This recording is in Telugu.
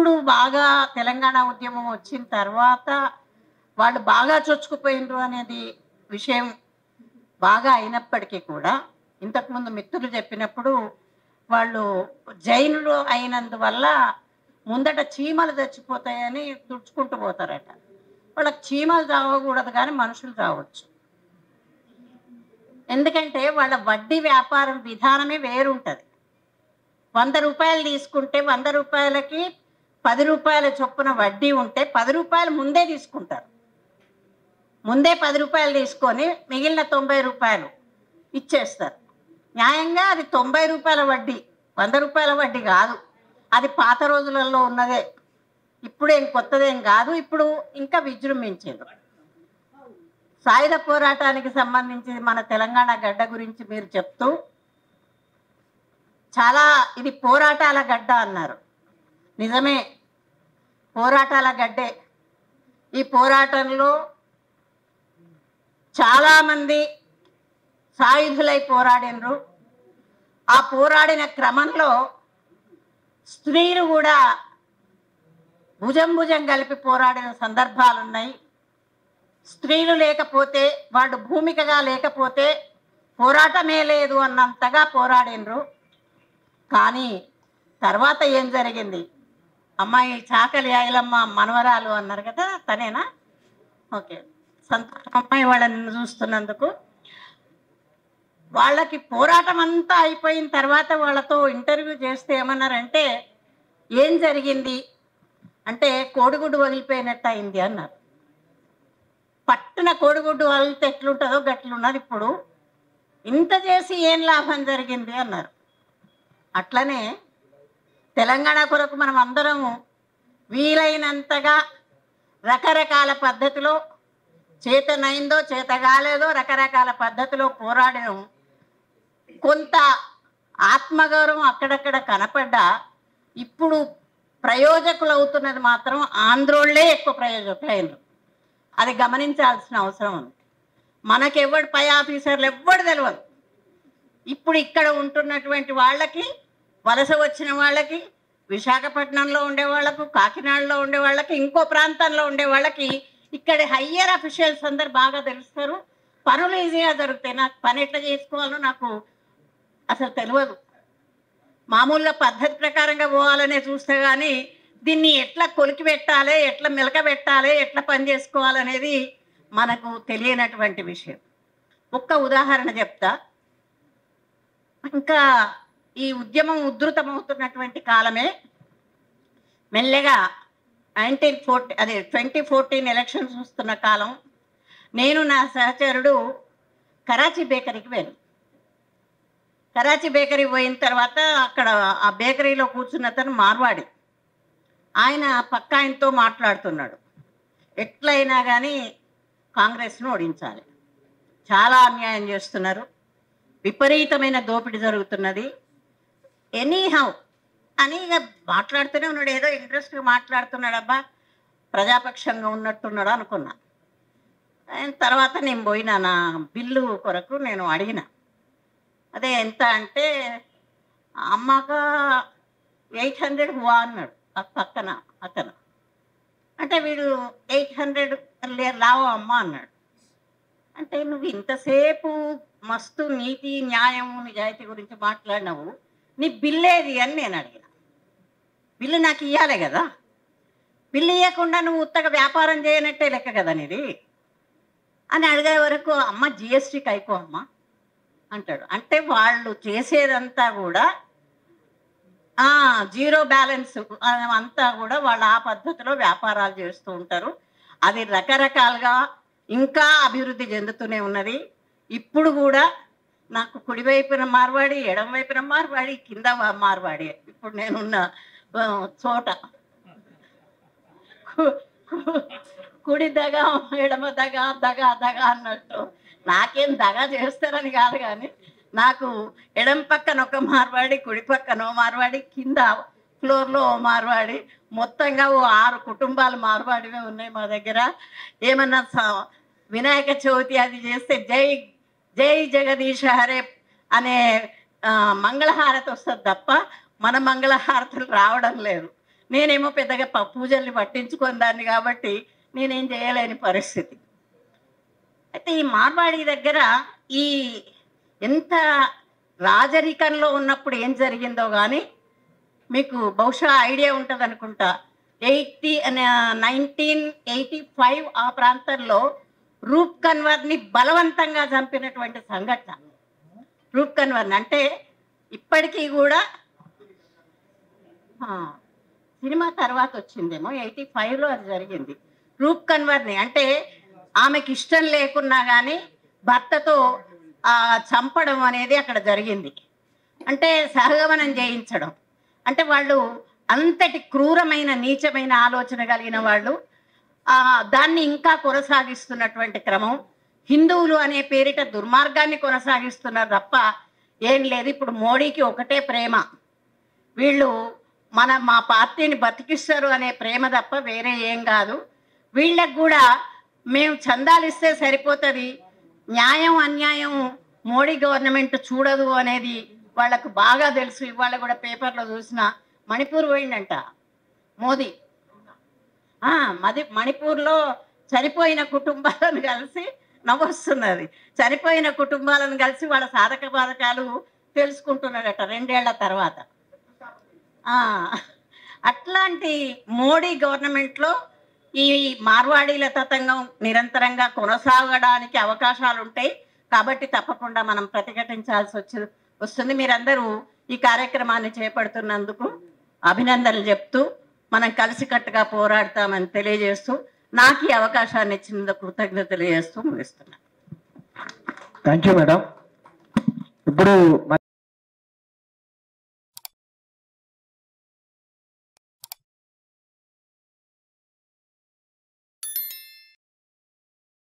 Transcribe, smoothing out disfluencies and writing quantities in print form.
ఇప్పుడు బాగా తెలంగాణ ఉద్యమం వచ్చిన తర్వాత వాళ్ళు బాగా చొచ్చుకుపోయినరు అనేది విషయం బాగా అయినప్పటికీ కూడా ఇంతకుముందు మిత్రులు చెప్పినప్పుడు వాళ్ళు జైనులు అయినందువల్ల ముందట చీమలు చచ్చిపోతాయని తుడుచుకుంటూ పోతారట. వాళ్ళకి చీమలు చావకూడదు కానీ మనుషులు చావచ్చు. ఎందుకంటే వాళ్ళ వడ్డీ వ్యాపారం విధానమే వేరుంటుంది. 100 రూపాయలు తీసుకుంటే 100 రూపాయలకి 10 రూపాయల చొప్పున వడ్డీ ఉంటే 10 రూపాయలు ముందే తీసుకుంటారు. ముందే 10 రూపాయలు తీసుకొని మిగిలిన 90 రూపాయలు ఇచ్చేస్తారు. న్యాయంగా అది 90 రూపాయల వడ్డీ, 100 రూపాయల వడ్డీ కాదు. అది పాత రోజులలో ఉన్నదే, ఇప్పుడేం కొత్తదేం కాదు. ఇప్పుడు ఇంకా విజృంభించేది. సాయుధ పోరాటానికి సంబంధించి మన తెలంగాణ గడ్డ గురించి మీరు చెప్తూ చాలా ఇది పోరాటాల గడ్డ అన్నారు. నిజమే, పోరాటాల గడ్డే. ఈ పోరాటంలో చాలామంది సాయుధులై పోరాడినరు. ఆ పోరాడిన క్రమంలో స్త్రీలు కూడా భుజం భుజం కలిపి పోరాడిన సందర్భాలు ఉన్నాయి. స్త్రీలు లేకపోతే, వాళ్ళు భూమికగా లేకపోతే పోరాటమే లేదు అన్నంతగా పోరాడినరు. కానీ తర్వాత ఏం జరిగింది? అమ్మాయి చాకలి ఐలమ్మ మనవరాలు అన్నారు కదా, తనేనా? ఓకే, సంతోషం అమ్మాయి వాళ్ళని చూస్తున్నందుకు. వాళ్ళకి పోరాటం అంతా అయిపోయిన తర్వాత వాళ్ళతో ఇంటర్వ్యూ చేస్తే ఏమన్నారంటే, ఏం జరిగింది అంటే కోడిగుడ్డు వదిలిపోయినట్టు అయింది అన్నారు. పట్టున కోడిగుడ్డు వదిలితే ఎట్లుంటుందో గట్లున్నది ఇప్పుడు. ఇంత చేసి ఏం లాభం జరిగింది అన్నారు. అట్లనే తెలంగాణ కొరకు మనం అందరము వీలైనంతగా రకరకాల పద్ధతిలో, చేతనైందో చేత కాలేదో రకరకాల పద్ధతిలో పోరాడడం. కొంత ఆత్మగౌరవం అక్కడక్కడ కనపడ్డా ఇప్పుడు ప్రయోజకులు అవుతున్నది మాత్రం ఆంధ్రోళ్లే ఎక్కువ ప్రయోజకులైనరు. అది గమనించాల్సిన అవసరం ఉంది. మనకెవ్వడు పై ఆఫీసర్లు ఎవ్వడు తెలియదు. ఇప్పుడు ఇక్కడ ఉంటున్నటువంటి వాళ్ళకి, వలస వచ్చిన వాళ్ళకి, విశాఖపట్నంలో ఉండే వాళ్ళకు, కాకినాడలో ఉండే వాళ్ళకి, ఇంకో ప్రాంతంలో ఉండే వాళ్ళకి ఇక్కడ హయ్యర్ అఫీషియల్స్ అందరు బాగా తెలుస్తారు. పనులు ఈజీగా జరుగుతాయి. నాకు పని ఎట్లా చేసుకోవాలో నాకు అసలు తెలియదు. మామూలుగా పద్ధతి ప్రకారంగా పోవాలనే చూస్తే కానీ దీన్ని ఎట్లా కొలికి పెట్టాలి, ఎట్లా మెలక పెట్టాలి, ఎట్లా పని చేసుకోవాలనేది మనకు తెలియనటువంటి విషయం. ఒక్క ఉదాహరణ చెప్తా. ఇంకా ఈ ఉద్యమం ఉధృతమవుతున్నటువంటి కాలమే మెల్లగా 2014 ఎలక్షన్స్ వస్తున్న కాలం. నేను నా సహచరుడు కరాచీ బేకరీకి వెళ్ళాను. కరాచీ బేకరీ పోయిన తర్వాత అక్కడ ఆ బేకరీలో కూర్చున్న అతను మార్వాడి. ఆయన పక్క ఆయనతో మాట్లాడుతున్నాడు, ఎట్లయినా కానీ కాంగ్రెస్ను ఓడించాలి, చాలా అన్యాయం చేస్తున్నారు, విపరీతమైన దోపిడీ జరుగుతున్నది, ఎనీహౌ అని ఇక మాట్లాడుతూనే ఉన్నాడు. ఏదో ఇంట్రెస్ట్గా మాట్లాడుతున్నాడు. అబ్బా, ప్రజాపక్షంగా ఉన్నట్టున్నాడు అనుకున్నా. తర్వాత నేను పోయినా, నా బిల్లు కొరకు నేను అడిగిన. అదే ఎంత అంటే, అమ్మాక 800 హువా అన్నాడు ఆ పక్కన అతను. అంటే వీడు 800 లావో అమ్మ అన్నాడు. అంటే నువ్వు ఇంతసేపు మస్తు నీతి, న్యాయము, నిజాయితీ గురించి మాట్లాడినావు, నీ బిల్లు ఏది అని నేను అడిగిన. బిల్లు నాకు ఇవ్వాలి కదా, బిల్లు ఇవ్వకుండా నువ్వు ఉత్తగా వ్యాపారం చేయనట్టే లెక్క కదా నీది అని అడిగే వరకు, అమ్మ జిఎస్టీకి అయిపో అమ్మ అంటాడు. అంటే వాళ్ళు చేసేదంతా కూడా జీరో బ్యాలెన్స్ అంతా కూడా వాళ్ళు ఆ పద్ధతిలో వ్యాపారాలు చేస్తూ ఉంటారు. అది రకరకాలుగా ఇంకా అభివృద్ధి చెందుతూనే ఉన్నది. ఇప్పుడు కూడా నాకు కుడివైపున మార్వాడి, ఎడమ వైపున మార్వాడి, కింద మార్వాడి. ఇప్పుడు నేనున్న చోట కుడి దగ, ఎడమ దగ, దగ దగ అన్నట్టు. నాకేం దగ చేస్తారని కాదు, కానీ నాకు ఎడమ పక్కన ఒక మార్వాడి, కుడి పక్కన ఓ మార్వాడి, కింద ఫ్లోర్లో ఓ మార్వాడి, మొత్తంగా ఓ 6 కుటుంబాలు మార్వాడివే ఉన్నాయి మా దగ్గర. ఏమన్నా వినాయక చవితి అది చేస్తే జై జై జగదీశ హరే అనే మంగళహారతి వస్తుంది తప్ప మన మంగళహారతులు రావడం లేదు. నేనేమో పెద్దగా పూజల్ని పట్టించుకొని దాన్ని కాబట్టి నేనేం చేయలేని పరిస్థితి. అయితే ఈ మార్వాడి దగ్గర ఈ ఎంత రాజరికంలో ఉన్నప్పుడు ఏం జరిగిందో కానీ మీకు బహుశా ఐడియా ఉంటుంది అనుకుంటా. 1985 ఆ ప్రాంతంలో రూప్ కన్వర్ని బలవంతంగా చంపినటువంటి సంఘటన. రూప్ కన్వర్ని అంటే ఇప్పటికీ కూడా సినిమా తర్వాత వచ్చిందేమో, 85లో అది జరిగింది. రూప్ కన్వర్ని అంటే ఆమెకి ఇష్టం లేకున్నా కానీ భర్తతో చంపడం అనేది అక్కడ జరిగింది. అంటే సహగమనం చేయించడం. అంటే వాళ్ళు అంతటి క్రూరమైన నీచమైన ఆలోచన కలిగిన వాళ్ళు దాన్ని ఇంకా కొనసాగిస్తున్నటువంటి క్రమం. హిందువులు అనే పేరిట దుర్మార్గాన్ని కొనసాగిస్తున్నారు తప్ప ఏం లేదు. ఇప్పుడు మోడీకి ఒకటే ప్రేమ, వీళ్ళు మా పార్టీని బతికిస్తారు అనే ప్రేమ తప్ప వేరే ఏం కాదు. వీళ్ళకు కూడా మేము చందాలు ఇస్తే సరిపోతుంది, న్యాయం అన్యాయం మోడీ గవర్నమెంట్ చూడదు అనేది వాళ్ళకు బాగా తెలుసు. ఇవాళ కూడా పేపర్లో చూసిన మణిపూర్ పోయిందంట మోదీ. మణిపూర్లో చనిపోయిన కుటుంబాలను కలిసి నవ్వొస్తున్నది. చనిపోయిన కుటుంబాలను కలిసి వాళ్ళ సాధక బాధకాలు తెలుసుకుంటున్నాడట 2 ఏళ్ల తర్వాత. అట్లాంటి మోడీ గవర్నమెంట్లో ఈ మార్వాడీల తతంగం నిరంతరంగా కొనసాగడానికి అవకాశాలు ఉంటాయి. కాబట్టి తప్పకుండా మనం ప్రతిఘటించాల్సి వస్తుంది. మీరందరూ ఈ కార్యక్రమాన్ని చేపడుతున్నందుకు అభినందనలు చెప్తూ మనం కలిసికట్టుగా పోరాడతామని తెలియజేస్తూ నాకు ఈ అవకాశాన్ని ఇచ్చినందుకు కృతజ్ఞతలు తెలియజేస్తూ ముగిస్తున్నాను. Thank you madam. ఇప్పుడు